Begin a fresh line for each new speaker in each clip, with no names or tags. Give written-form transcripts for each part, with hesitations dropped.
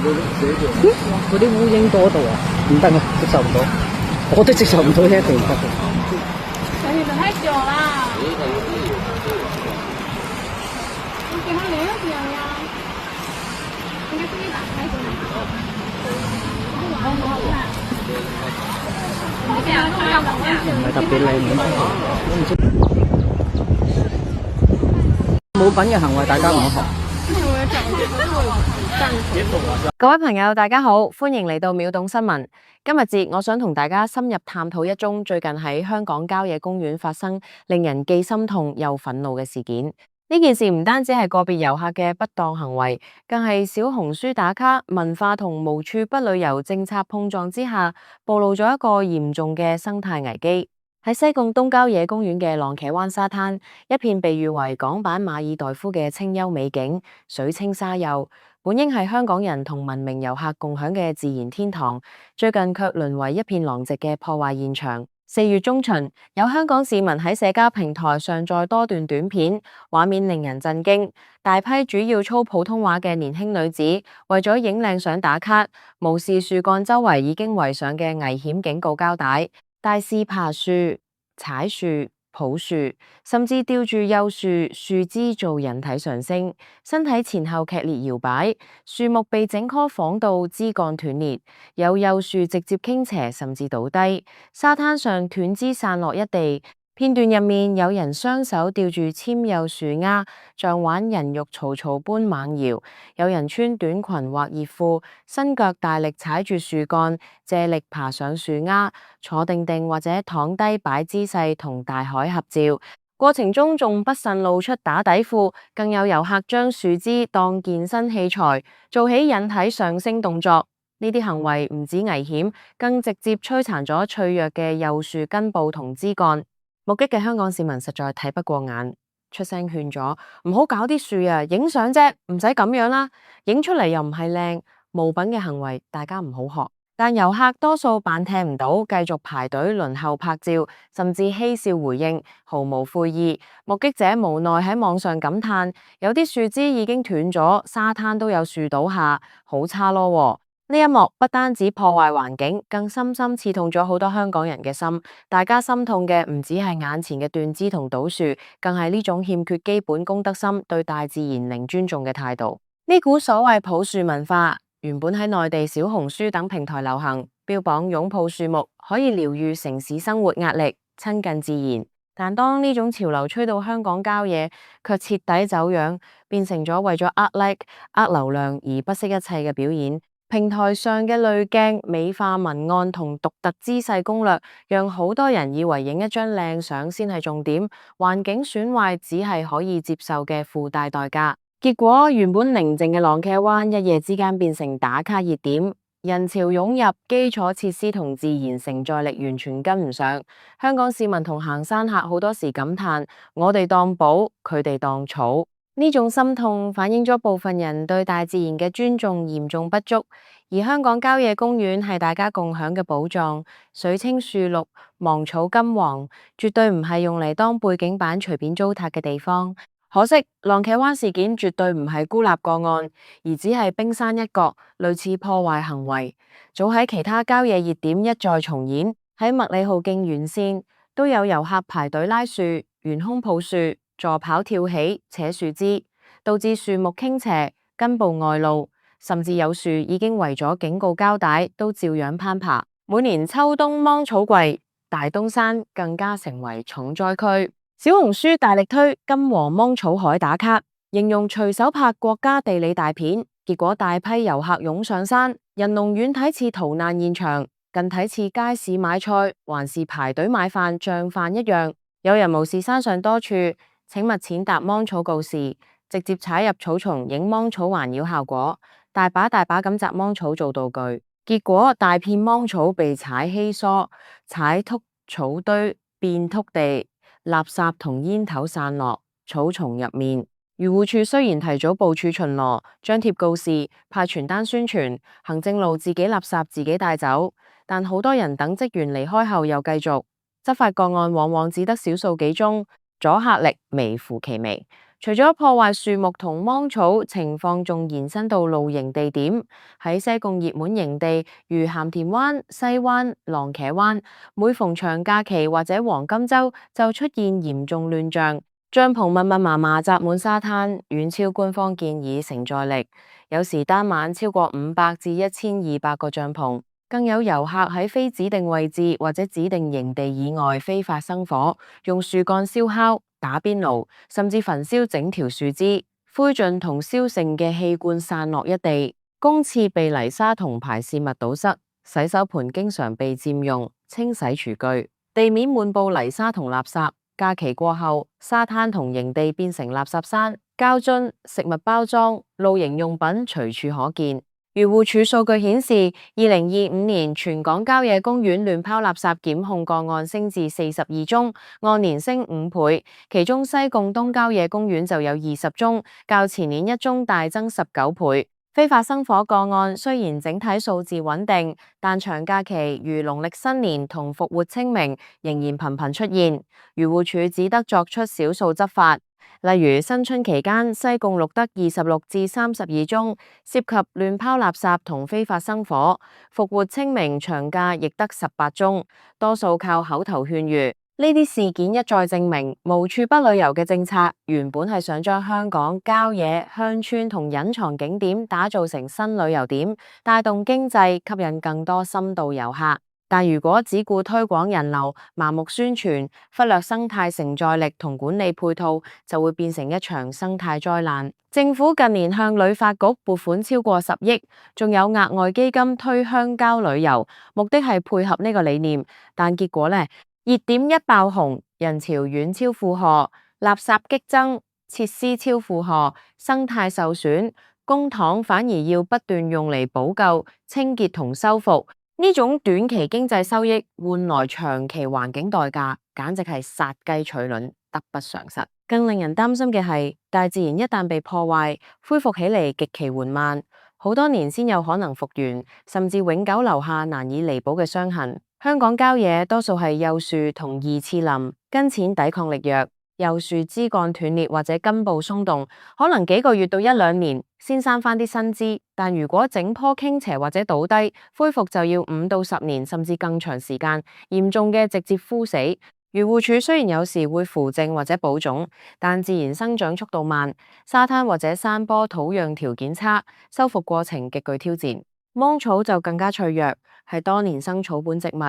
嗰啲烏蠅多到啊，唔得啊，接受唔到，我都接受唔到呢一定唔得嘅。
等你等太久啦。你给它连上呀？应该自己打开的。好好看。你给它弄上
唔係特別靚咁我唔知。冇品嘅行為，大家唔好學。
各位朋友，大家好，歡迎嚟到秒懂新聞。今日節我想同大家深入探討一宗最近喺香港郊野公園發生令人既心痛又憤怒嘅事件。呢件事唔單止係個別遊客嘅不當行為，更係小紅書打卡文化同無處不旅遊政策碰撞之下，暴露咗一個嚴重嘅生態危機。喺西貢東郊野公園嘅浪茄灣沙灘，一片被譽為港版馬爾代夫嘅清幽美景，水清沙幼，本應係香港人同文明遊客共享嘅自然天堂，最近卻淪為一片狼藉嘅破壞現場。4月中旬，有香港市民喺社交平台上載多段短片，畫面令人震驚。大批主要操普通話嘅年輕女子，為咗影靚相打卡，無視樹幹周圍已經圍上嘅危險警告膠帶，大肆爬樹、踩樹、抱樹，甚至吊住幼樹樹枝做引體上升，身體前後劇烈搖擺，樹木被整棵晃到枝幹斷裂，有幼樹直接傾斜甚至倒低，沙灘上斷枝散落一地。片段入面有人雙手吊住纖幼樹丫，像玩人肉曹操般猛搖；有人穿短裙或熱褲，伸腳大力踩住樹幹，借力爬上樹丫，坐定定或者躺低擺姿勢同大海合照。過程中仲不慎露出打底褲，更有遊客將樹枝當健身器材，做起引體上升動作。呢啲行為唔止危險，更直接摧殘咗脆弱嘅幼樹根部同枝幹。目擊嘅香港市民實在睇不過眼，出聲勸咗唔好搞啲樹啊，影相啫，唔使咁樣啦，影出嚟又唔係靚，無品嘅行為大家唔好學。但遊客多數扮聽唔到，繼續排隊輪候拍照，甚至嬉笑回應，毫無悔意。目擊者無奈喺網上感嘆，有啲樹枝已經斷咗，沙灘都有樹倒下，好差咯喎。呢一幕不單止破壞環境，更深深刺痛咗好多香港人嘅心。大家心痛嘅唔止係眼前嘅斷枝同倒樹，更係呢種欠缺基本公德心、對大自然零尊重嘅態度。呢股所謂抱樹文化，原本喺內地小紅書等平台流行，標榜擁抱樹木可以療癒城市生活壓力、親近自然。但當呢種潮流吹到香港郊野，卻徹底走樣，變成咗為咗呃 like、呃流量而不惜一切嘅表演。平台上嘅濾鏡、美化文案同獨特姿勢攻略，讓好多人以為影一張靚相先係重點，環境損壞只係可以接受嘅附帶代價。結果原本寧靜嘅浪茄灣一夜之間變成打卡熱點，人潮湧入，基礎設施同自然承載力完全跟唔上。香港市民同行山客好多時感嘆：我哋當寶，佢哋當草。呢種心痛反映咗部分人對大自然嘅尊重嚴重不足，而香港郊野公園係大家共享嘅寶藏，水清樹綠，芒草金黃，絕對唔係用嚟當背景板隨便糟蹋嘅地方。可惜浪茄灣事件絕對唔係孤立個案，而只係冰山一角，類似破壞行為早喺其他郊野熱點一再重演。喺麥理浩徑沿線都有遊客排隊拉樹、懸空抱樹、助跑跳起、扯樹枝，導致樹木傾斜、根部外露，甚至有樹已經圍咗警告膠帶，都照樣攀爬。每年秋冬芒草季，大東山更加成為重災區。小紅書大力推金黃芒草海打卡，形容隨手拍國家地理大片，結果大批遊客湧上山，人龍遠睇似逃難現場，近睇似街市買菜，還是排隊買飯像飯一樣。有人無視山上多處請勿踐踏芒草告示，直接踩入草叢影芒草環繞效果，大把咁摘芒草做道具，結果大片芒草被踩稀疏，踩禿草堆變禿地，垃圾同煙頭散落草叢入面。漁護處雖然提早部署巡邏，張貼告示、派傳單宣傳，行政路自己垃圾自己帶走，但好多人等職員離開後又繼續，執法個案往往只得少數幾宗，阻嚇力微乎其微。除咗破壞樹木同芒草，情況仲延伸到露營地點。喺西貢熱門營地如鹹田灣、西灣、浪茄灣，每逢長假期或者黃金週就出現嚴重亂象，帳篷密密麻麻紮滿沙灘，遠超官方建議承載力。有時單晚超過500至1200個帳篷，更有遊客喺非指定位置或者指定營地以外非法生火，用樹幹燒烤、打邊爐，甚至焚燒整條樹枝，灰燼同燒剩嘅氣罐散落一地，公廁被泥沙同排泄物堵塞，洗手盆經常被佔用，清洗廚具，地面滿布泥沙同垃圾。假期過後，沙灘同營地變成垃圾山，膠樽、食物包裝、露營用品隨處可見。漁護署數據顯示，2025年全港郊野公園亂拋垃圾檢控個案升至42宗，按年升5倍。其中西貢東郊野公園就有20宗，較前年一宗大增19倍。非法生火個案雖然整體數字穩定，但長假期如農曆新年同復活清明仍然頻頻出現。漁護署只得作出少數執法。例如新春期間，西貢錄得26至32宗涉及亂拋垃圾同非法生火；復活清明長假亦得18宗，多數靠口頭勸喻。呢啲事件一再證明，無處不旅遊嘅政策原本係想將香港郊野、鄉村同隱藏景點打造成新旅遊點，帶動經濟，吸引更多深度遊客。但如果只顧推廣人流、盲目宣傳，忽略生態承載力同管理配套，就會變成一場生態災難。政府近年向旅發局撥款超過10億，仲有額外基金推鄉郊旅遊，目的係配合呢個理念。但結果呢，熱點一爆紅，人潮遠超負荷，垃圾激增，設施超負荷，生態受損，公帑反而要不斷用嚟補救、清潔同修復。呢種短期經濟收益換來長期環境代價，簡直係殺雞取卵，得不償失。更令人擔心嘅係，大自然一旦被破壞，恢復起嚟極其緩慢，好多年先有可能復原，甚至永久留下難以彌補嘅傷痕。香港郊野多數係幼樹同異次林，根淺抵抗力弱。幼樹枝幹斷裂或者根部鬆動，可能幾個月到1-2年先生翻啲新枝，但如果整棵傾斜或者倒低，恢復就要5到10年甚至更長時間，嚴重嘅直接枯死。漁護署雖然有時會扶正或者補種，但自然生長速度慢，沙灘或者山坡土壤條件差，修復過程極具挑戰。芒草就更加脆弱，係多年生草本植物，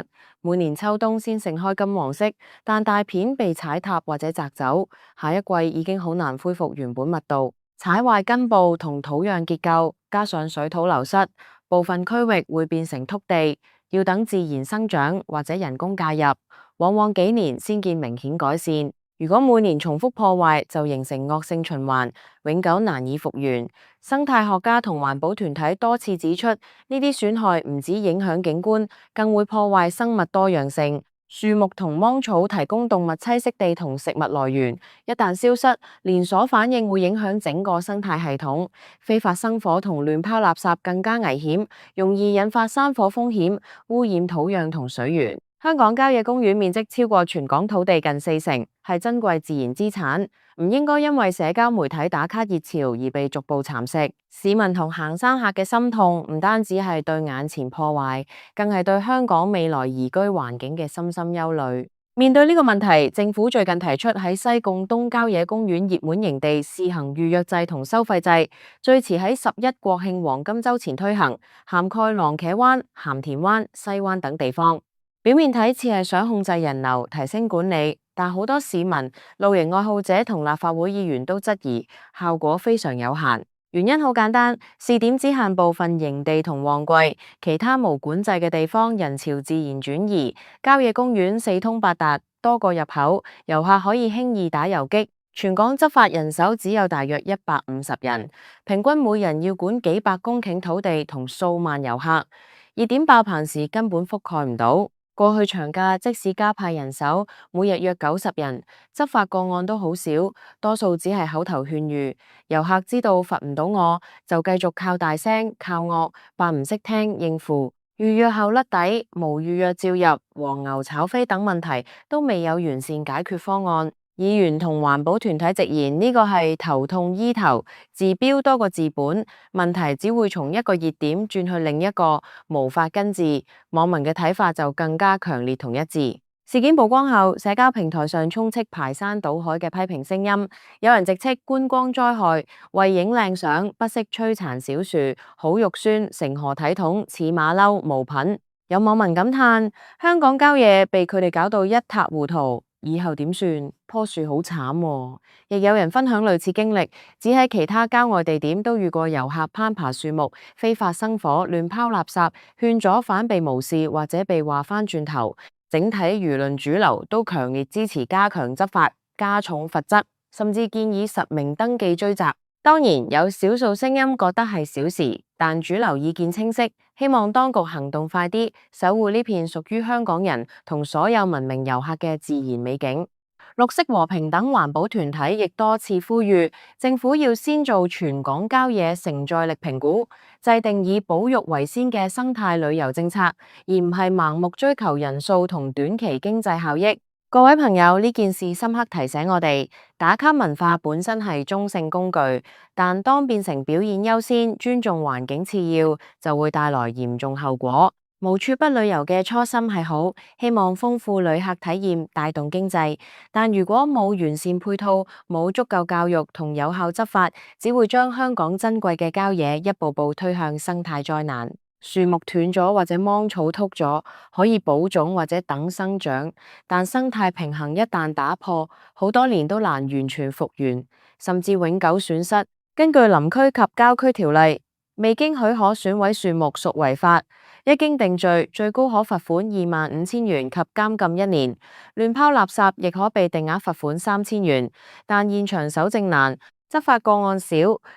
每年秋冬先盛開金黃色，但大片被踩踏或者摘走，下一季已經好難恢復原本密度，踩壞根部同土壤結構，加上水土流失，部分區域會變成禿地，要等自然生長或者人工介入，往往幾年先見明顯改善。如果每年重複破壞，就形成惡性循環，永久難以復原。生態學家同環保團體多次指出，呢啲損害唔止影響景觀，更會破壞生物多樣性。樹木同芒草提供動物棲息地同食物來源，一旦消失，連鎖反應會影響整個生態系統。非法生火同亂拋垃圾更加危險，容易引發山火風險，污染土壤同水源。香港郊野公園面積超過全港土地近40%，係珍貴自然資產，唔應該因為社交媒體打卡熱潮而被逐步蠶食。市民同行山客嘅心痛，唔單止係對眼前破壞，更係對香港未來宜居環境嘅深深憂慮。面對呢個問題，政府最近提出喺西貢東郊野公園熱門營地試行預約制同收費制，最遲喺11國慶黃金週前推行，涵蓋浪茄灣、鹹田灣、西灣等地方。表面睇似係想控制人流、提升管理，但好多市民、露營愛好者同立法會議員都質疑效果非常有限。原因好簡單，試點只限部分營地同旺季，其他無管制嘅地方人潮自然轉移。郊野公園四通八達，多個入口，遊客可以輕易打游擊。全港執法人手只有大約150人，平均每人要管幾百公頃土地同數萬遊客。熱點爆棚時根本覆蓋唔到。過去長假即使加派人手，每日約90人，執法個案都好少，多數只係口頭勸喻。遊客知道罰唔到我，就繼續靠大聲、靠惡，扮唔識聽應付。預約後甩底，無預約照入，黃牛炒飛等問題都未有完善解決方案。議員同環保團體直言呢個係頭痛醫頭，治標多過治本，問題只會從一個熱點轉去另一個，無法根治。網民嘅睇法就更加強烈同一致。事件曝光後，社交平台上充斥排山倒海嘅批評聲音，有人直斥觀光災害，為影靚相不惜摧殘小樹，好肉酸，成何體統，似馬騮無品。有網民感嘆香港郊野被佢哋搞到一塌糊塗，以後點算？棵樹好慘喎。亦有人分享類似經歷，只喺其他郊外地點都遇過遊客攀爬樹木、非法生火、亂拋垃圾，勸阻反被無視或者被話返轉頭。整體輿論主流都強烈支持加強執法、加重罰則，甚至建議實名登記追責。當然有少數聲音覺得係小事，但主流意見清晰，希望當局行動快啲，守護呢片屬於香港人同所有文明遊客嘅自然美景。綠色和平等環保團體亦多次呼籲政府要先做全港郊野承載力評估，制定以保育為先嘅生態旅遊政策，而唔係盲目追求人數同短期經濟效益。各位朋友，呢件事深刻提醒我哋，打卡文化本身係中性工具，但當變成表演優先、尊重環境次要，就會帶來嚴重後果。無處不旅遊嘅初心係好，希望豐富旅客體驗，帶動經濟。但如果冇完善配套，冇足夠教育同有效執法，只會將香港珍貴嘅郊野一步步推向生態災難。樹木斷咗或者芒草禿咗，可以保種或者等生長，但生態平衡一旦打破，好多年都難完全復原，甚至永久損失。根據林區及郊區條例，未經許可損毀樹木屬違法，一經定罪，最高可罰款25,000元及監禁1年。亂拋垃圾亦可被定額罰款3,000元，但現場搜證難，執法個案少，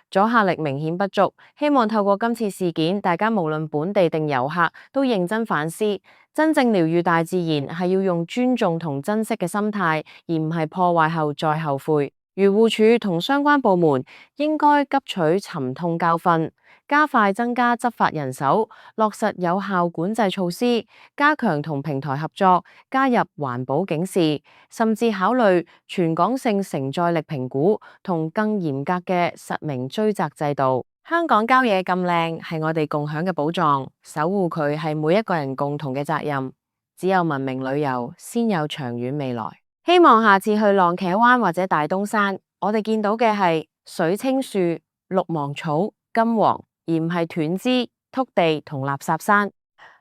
阻嚇力明顯不足。希望透過今次事件，大家無論本地定遊客都認真反思，真正療癒大自然係要用尊重同珍惜嘅心態，而唔係破壞後再後悔。漁護署同相關部門應該急取沉痛教訓，加快增加執法人手，落實有效管制措施，加強同平台合作，加入環保警示，甚至考慮全港性承載力評估同更嚴格嘅實名追責制度。香港郊野咁靚，係我哋共享嘅寶藏，守護佢係每一個人共同嘅責任。只有文明旅遊，先有長遠未來。希望下次去浪茄灣或者大東山，我哋見到嘅係水清樹、綠芒草、金黃，而唔係斷枝、禿地同垃圾山。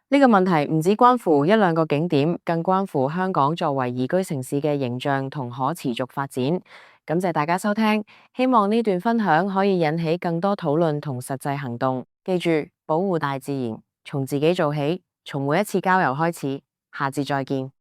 呢個問題唔止關乎一兩個景點，更關乎香港作為宜居城市嘅形象同可持續發展。感謝大家收聽，希望呢段分享可以引起更多討論同實際行動。記住，保護大自然，從自己做起，從每一次郊遊開始。下次再見。